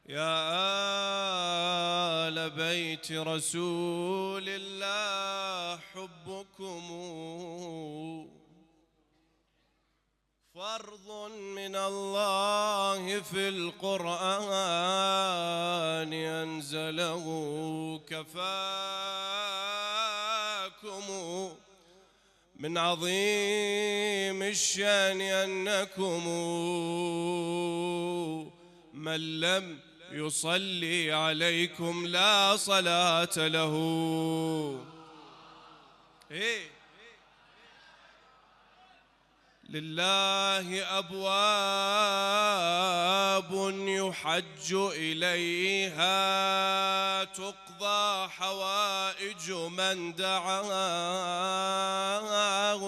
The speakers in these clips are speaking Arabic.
يا آل بيت رسول الله حبكم فرض من الله في القرآن أنزله كفاكم من عظيم الشان أنكم من لم يصلي عليكم لا صلاة له. لله أبواب يحج إليها تقضى حوائج من دعاه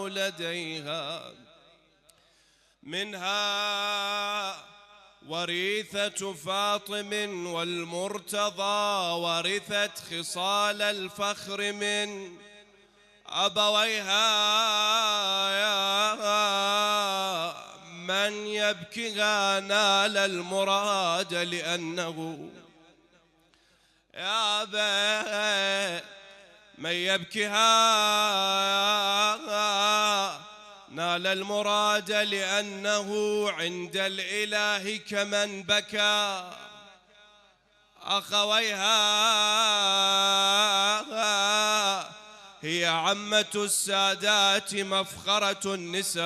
لديها، منها وريثة فاطم والمرتضى ورثت خصال الفخر من أبويها، يا من يبكيها نال المراد لأنه يا من يبكيها نال المراد لأنه عند الإله كمن بكى أخويها. هي عمة السادات مفخرة النساء،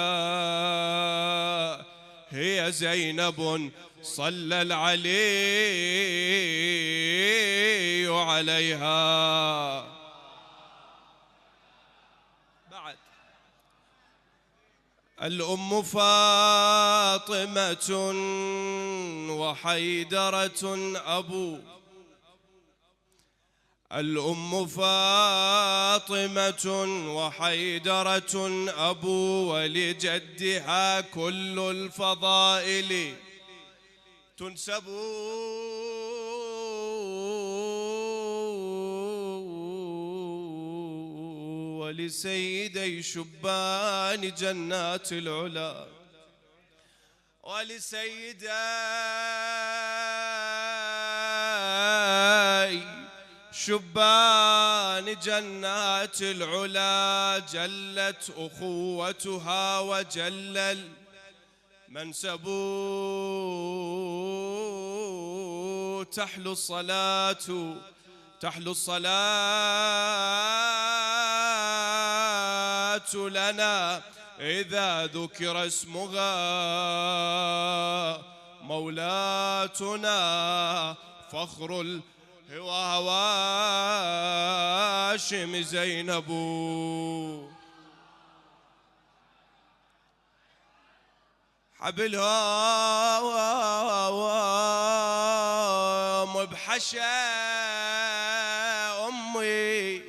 هي زينب صلى العلي عليها. بعد الأم فاطمة وحيدرة أبو، الأم فاطمة وحيدرة أبو ولجدها كل الفضائل تنسب، ولسيدي شبان جنات العلا ولسيدي شبان جنات العلا جلت أخوتها وجل المنسب. تحلو الصلاة تحلو الصلاة لنا إذا ذكر اسمها، مولاتنا فخر هواشم زينب. حبلهم بحشا أمي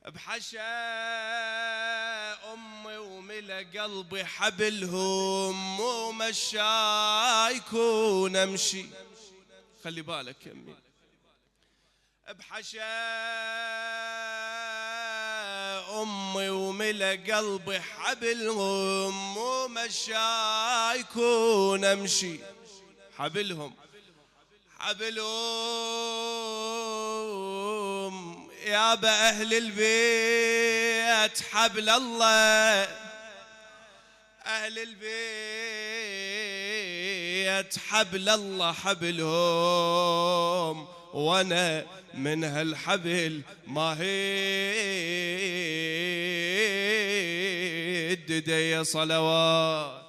بحشا أمي وملا قلبي حبلهم ومشايكون أمشي. خلي بالك يمي بحشا أمي وملا قلبي حبلهم ومشايكون أمشي. حبلهم حبلهم يا بأهل البيت حبل الله، أهل البيت حبل الله حبلهم، وانا من هالحبل ما هي الددي صلوات.